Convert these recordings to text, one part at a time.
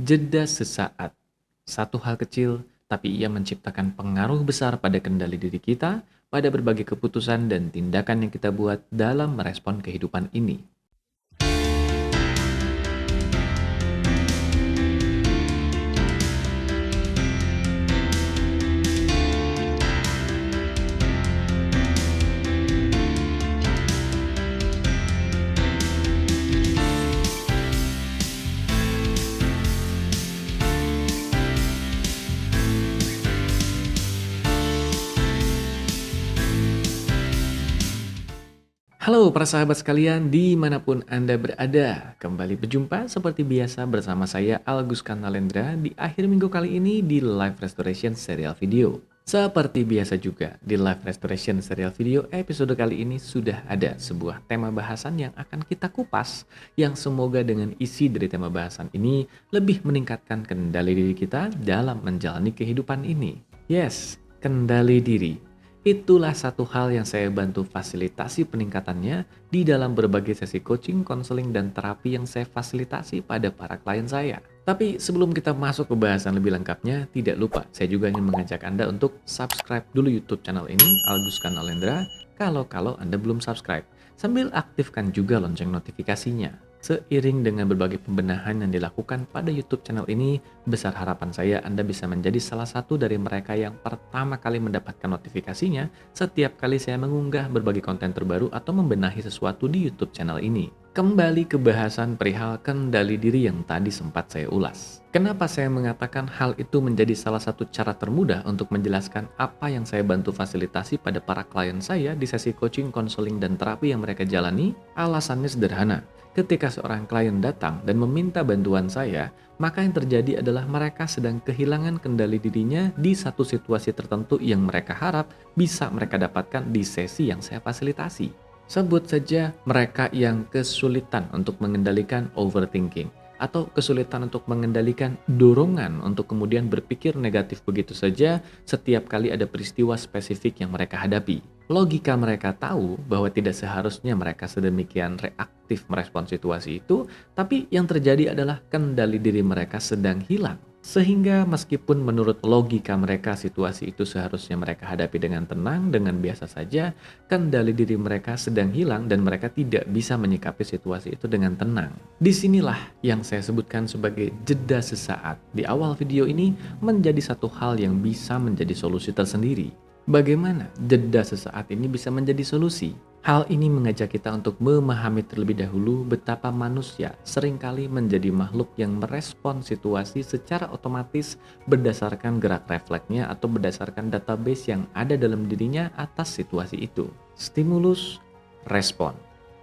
Jeda sesaat. Satu hal kecil, tapi ia menciptakan pengaruh besar pada kendali diri kita, pada berbagai keputusan dan tindakan yang kita buat dalam merespon kehidupan ini. Halo para sahabat sekalian, dimanapun Anda berada. Kembali berjumpa seperti biasa bersama saya Algus Kanalendra di akhir minggu kali ini di Live Restoration Serial Video. Seperti biasa juga, di Live Restoration Serial Video episode kali ini sudah ada sebuah tema bahasan yang akan kita kupas, yang semoga dengan isi dari tema bahasan ini lebih meningkatkan kendali diri kita dalam menjalani kehidupan ini. Yes, kendali diri. Itulah satu hal yang saya bantu fasilitasi peningkatannya di dalam berbagai sesi coaching, konseling, dan terapi yang saya fasilitasi pada para klien saya. Tapi sebelum kita masuk ke bahasan lebih lengkapnya, tidak lupa saya juga ingin mengajak Anda untuk subscribe dulu YouTube channel ini, Algus Kanalendra, kalau Anda belum subscribe. Sambil aktifkan juga lonceng notifikasinya. Seiring dengan berbagai pembenahan yang dilakukan pada YouTube channel ini, besar harapan saya Anda bisa menjadi salah satu dari mereka yang pertama kali mendapatkan notifikasinya setiap kali saya mengunggah berbagai konten terbaru atau membenahi sesuatu di YouTube channel ini. Kembali ke bahasan perihal kendali diri yang tadi sempat saya ulas. Kenapa saya mengatakan hal itu menjadi salah satu cara termudah untuk menjelaskan apa yang saya bantu fasilitasi pada para klien saya di sesi coaching, konseling, dan terapi yang mereka jalani? Alasannya sederhana. Ketika seorang klien datang dan meminta bantuan saya, maka yang terjadi adalah mereka sedang kehilangan kendali dirinya di satu situasi tertentu yang mereka harap bisa mereka dapatkan di sesi yang saya fasilitasi. Sebut saja mereka yang kesulitan untuk mengendalikan overthinking, atau kesulitan untuk mengendalikan dorongan untuk kemudian berpikir negatif begitu saja setiap kali ada peristiwa spesifik yang mereka hadapi. Logika mereka tahu bahwa tidak seharusnya mereka sedemikian reaktif merespon situasi itu, tapi yang terjadi adalah kendali diri mereka sedang hilang. Sehingga meskipun menurut logika mereka situasi itu seharusnya mereka hadapi dengan tenang, dengan biasa saja, kendali diri mereka sedang hilang dan mereka tidak bisa menyikapi situasi itu dengan tenang. Disinilah yang saya sebutkan sebagai jeda sesaat di awal video ini menjadi satu hal yang bisa menjadi solusi tersendiri. Bagaimana jeda sesaat ini bisa menjadi solusi? Hal ini mengajak kita untuk memahami terlebih dahulu betapa manusia seringkali menjadi makhluk yang merespon situasi secara otomatis berdasarkan gerak refleksnya atau berdasarkan database yang ada dalam dirinya atas situasi itu. Stimulus, respon.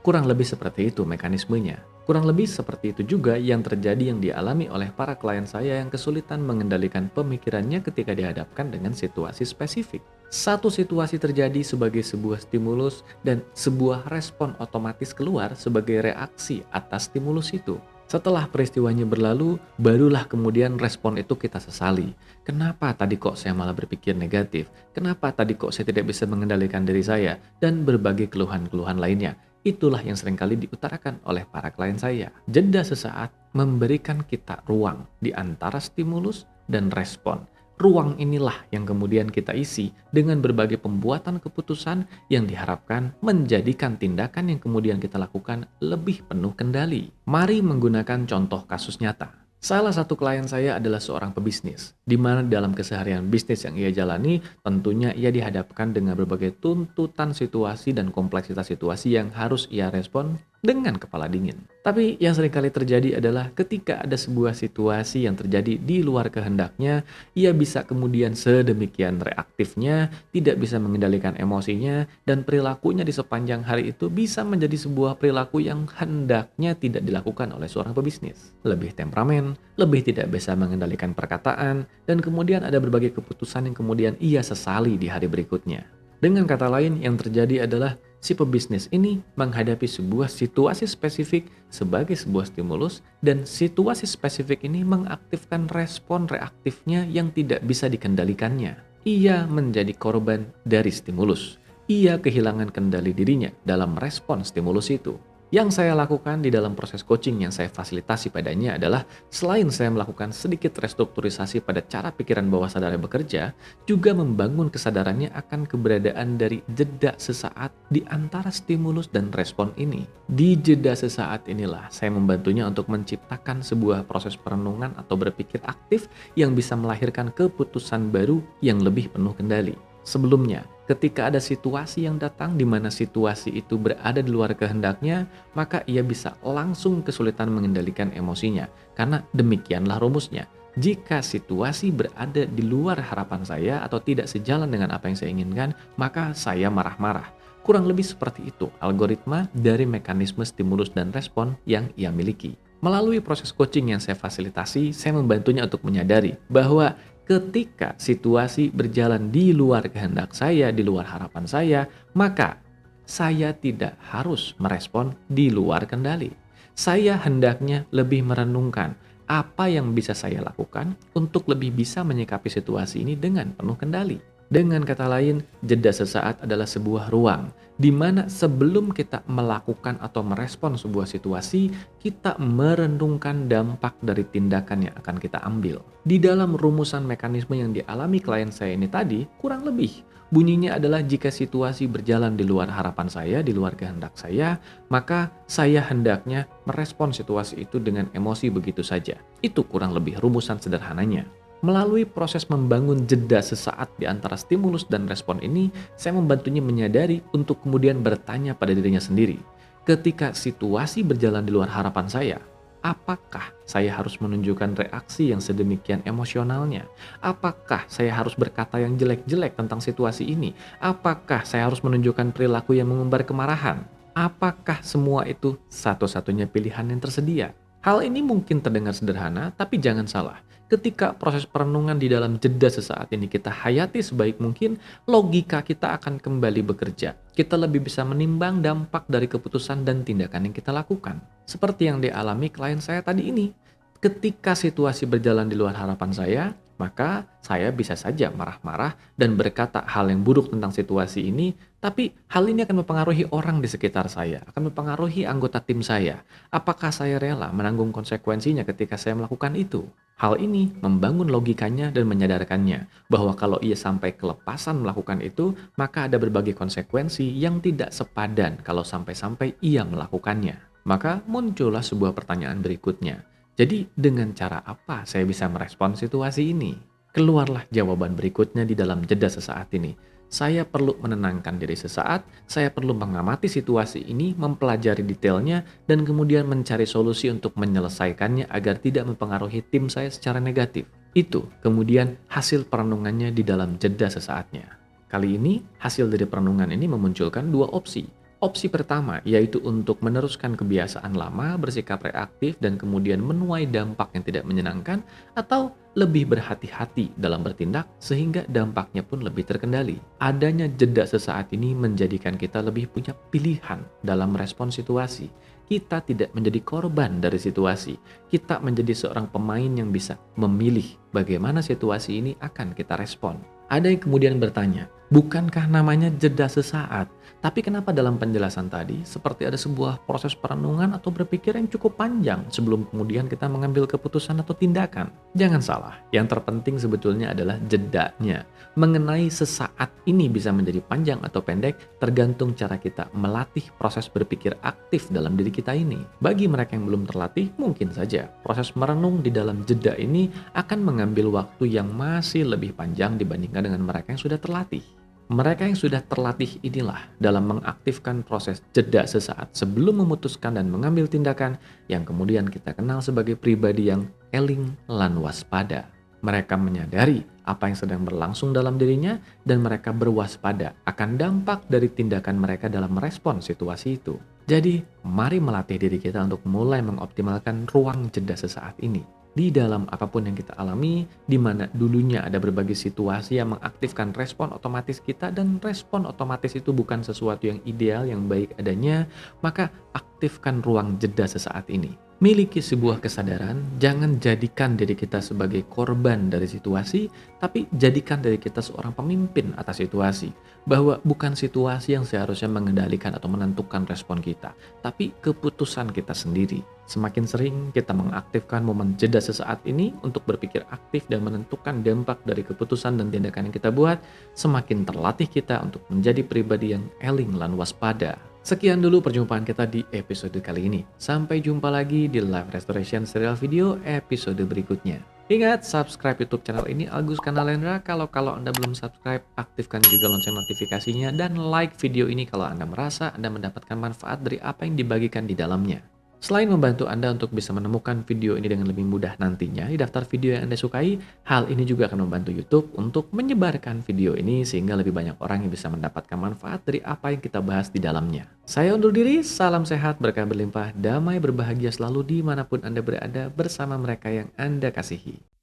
Kurang lebih seperti itu mekanismenya. Kurang lebih seperti itu juga yang terjadi yang dialami oleh para klien saya yang kesulitan mengendalikan pemikirannya ketika dihadapkan dengan situasi spesifik. Satu situasi terjadi sebagai sebuah stimulus dan sebuah respon otomatis keluar sebagai reaksi atas stimulus itu. Setelah peristiwanya berlalu, barulah kemudian respon itu kita sesali. Kenapa tadi kok saya malah berpikir negatif? Kenapa tadi kok saya tidak bisa mengendalikan diri saya? Dan berbagai keluhan-keluhan lainnya. Itulah yang seringkali diutarakan oleh para klien saya. Jeda sesaat memberikan kita ruang di antara stimulus dan respon. Ruang inilah yang kemudian kita isi dengan berbagai pembuatan keputusan yang diharapkan menjadikan tindakan yang kemudian kita lakukan lebih penuh kendali. Mari menggunakan contoh kasus nyata. Salah satu klien saya adalah seorang pebisnis, di mana dalam keseharian bisnis yang ia jalani, tentunya ia dihadapkan dengan berbagai tuntutan situasi dan kompleksitas situasi yang harus ia respon dengan kepala dingin. Tapi yang seringkali terjadi adalah ketika ada sebuah situasi yang terjadi di luar kehendaknya, ia bisa kemudian sedemikian reaktifnya, tidak bisa mengendalikan emosinya, dan perilakunya di sepanjang hari itu bisa menjadi sebuah perilaku yang hendaknya tidak dilakukan oleh seorang pebisnis. Lebih temperamen, lebih tidak bisa mengendalikan perkataan, dan kemudian ada berbagai keputusan yang kemudian ia sesali di hari berikutnya. Dengan kata lain, yang terjadi adalah si pebisnis ini menghadapi sebuah situasi spesifik sebagai sebuah stimulus, dan situasi spesifik ini mengaktifkan respon reaktifnya yang tidak bisa dikendalikannya. Ia menjadi korban dari stimulus. Ia kehilangan kendali dirinya dalam respon stimulus itu. Yang saya lakukan di dalam proses coaching yang saya fasilitasi padanya adalah selain saya melakukan sedikit restrukturisasi pada cara pikiran bawah sadarnya bekerja, juga membangun kesadarannya akan keberadaan dari jeda sesaat di antara stimulus dan respon ini. Di jeda sesaat inilah saya membantunya untuk menciptakan sebuah proses perenungan atau berpikir aktif yang bisa melahirkan keputusan baru yang lebih penuh kendali. Sebelumnya, ketika ada situasi yang datang di mana situasi itu berada di luar kehendaknya, maka ia bisa langsung kesulitan mengendalikan emosinya. Karena demikianlah rumusnya. Jika situasi berada di luar harapan saya atau tidak sejalan dengan apa yang saya inginkan, maka saya marah-marah. Kurang lebih seperti itu algoritma dari mekanisme stimulus dan respon yang ia miliki. Melalui proses coaching yang saya fasilitasi, saya membantunya untuk menyadari bahwa ketika situasi berjalan di luar kehendak saya, di luar harapan saya, maka saya tidak harus merespon di luar kendali. Saya hendaknya lebih merenungkan apa yang bisa saya lakukan untuk lebih bisa menyikapi situasi ini dengan penuh kendali. Dengan kata lain, jeda sesaat adalah sebuah ruang di mana sebelum kita melakukan atau merespon sebuah situasi, kita merenungkan dampak dari tindakan yang akan kita ambil. Di dalam rumusan mekanisme yang dialami klien saya ini tadi, kurang lebih bunyinya adalah jika situasi berjalan di luar harapan saya, di luar kehendak saya, maka saya hendaknya merespon situasi itu dengan emosi begitu saja. Itu kurang lebih rumusan sederhananya. Melalui proses membangun jeda sesaat di antara stimulus dan respon ini, saya membantunya menyadari untuk kemudian bertanya pada dirinya sendiri. Ketika situasi berjalan di luar harapan saya, apakah saya harus menunjukkan reaksi yang sedemikian emosionalnya? Apakah saya harus berkata yang jelek-jelek tentang situasi ini? Apakah saya harus menunjukkan perilaku yang mengumbar kemarahan? Apakah semua itu satu-satunya pilihan yang tersedia? Hal ini mungkin terdengar sederhana, tapi jangan salah. Ketika proses perenungan di dalam jeda sesaat ini kita hayati sebaik mungkin, logika kita akan kembali bekerja. Kita lebih bisa menimbang dampak dari keputusan dan tindakan yang kita lakukan. Seperti yang dialami klien saya tadi ini. Ketika situasi berjalan di luar harapan saya, maka saya bisa saja marah-marah dan berkata hal yang buruk tentang situasi ini, tapi hal ini akan mempengaruhi orang di sekitar saya, akan mempengaruhi anggota tim saya. Apakah saya rela menanggung konsekuensinya ketika saya melakukan itu? Hal ini membangun logikanya dan menyadarkannya bahwa kalau ia sampai kelepasan melakukan itu, maka ada berbagai konsekuensi yang tidak sepadan kalau sampai-sampai ia melakukannya. Maka muncullah sebuah pertanyaan berikutnya. Jadi dengan cara apa saya bisa merespon situasi ini? Keluarlah jawaban berikutnya di dalam jeda sesaat ini. Saya perlu menenangkan diri sesaat, saya perlu mengamati situasi ini, mempelajari detailnya, dan kemudian mencari solusi untuk menyelesaikannya agar tidak mempengaruhi tim saya secara negatif. Itu kemudian hasil perenungannya di dalam jeda sesaatnya. Kali ini, hasil dari perenungan ini memunculkan dua opsi. Opsi pertama yaitu untuk meneruskan kebiasaan lama, bersikap reaktif, dan kemudian menuai dampak yang tidak menyenangkan, atau lebih berhati-hati dalam bertindak sehingga dampaknya pun lebih terkendali. Adanya jeda sesaat ini menjadikan kita lebih punya pilihan dalam merespon situasi. Kita tidak menjadi korban dari situasi. Kita menjadi seorang pemain yang bisa memilih bagaimana situasi ini akan kita respon. Ada yang kemudian bertanya, bukankah namanya jeda sesaat? Tapi kenapa dalam penjelasan tadi seperti ada sebuah proses perenungan atau berpikir yang cukup panjang sebelum kemudian kita mengambil keputusan atau tindakan? Jangan salah, yang terpenting sebetulnya adalah jedanya. Mengenai sesaat ini bisa menjadi panjang atau pendek tergantung cara kita melatih proses berpikir aktif dalam diri kita ini. Bagi mereka yang belum terlatih, mungkin saja proses merenung di dalam jeda ini akan mengambil waktu yang masih lebih panjang dibandingkan dengan mereka yang sudah terlatih. Mereka yang sudah terlatih inilah dalam mengaktifkan proses jeda sesaat sebelum memutuskan dan mengambil tindakan yang kemudian kita kenal sebagai pribadi yang eling lan waspada. Mereka menyadari apa yang sedang berlangsung dalam dirinya dan mereka berwaspada akan dampak dari tindakan mereka dalam merespon situasi itu. Jadi, mari melatih diri kita untuk mulai mengoptimalkan ruang jeda sesaat ini. Di dalam apapun yang kita alami, di mana dulunya ada berbagai situasi yang mengaktifkan respon otomatis kita dan respon otomatis itu bukan sesuatu yang ideal, yang baik adanya, maka aktifkan ruang jeda sesaat ini. Miliki sebuah kesadaran, jangan jadikan diri kita sebagai korban dari situasi, tapi jadikan diri kita seorang pemimpin atas situasi. Bahwa bukan situasi yang seharusnya mengendalikan atau menentukan respon kita, tapi keputusan kita sendiri. Semakin sering kita mengaktifkan momen jeda sesaat ini untuk berpikir aktif dan menentukan dampak dari keputusan dan tindakan yang kita buat, semakin terlatih kita untuk menjadi pribadi yang eling lan waspada. Sekian dulu perjumpaan kita di episode kali ini. Sampai jumpa lagi di Live Restoration Serial Video episode berikutnya. Ingat, subscribe YouTube channel ini Agus Kanalendra. Kalau Anda belum subscribe, aktifkan juga lonceng notifikasinya dan like video ini kalau Anda merasa Anda mendapatkan manfaat dari apa yang dibagikan di dalamnya. Selain membantu Anda untuk bisa menemukan video ini dengan lebih mudah nantinya di daftar video yang Anda sukai, hal ini juga akan membantu YouTube untuk menyebarkan video ini sehingga lebih banyak orang yang bisa mendapatkan manfaat dari apa yang kita bahas di dalamnya. Saya undur diri, salam sehat, berkah berlimpah, damai berbahagia selalu dimanapun Anda berada bersama mereka yang Anda kasihi.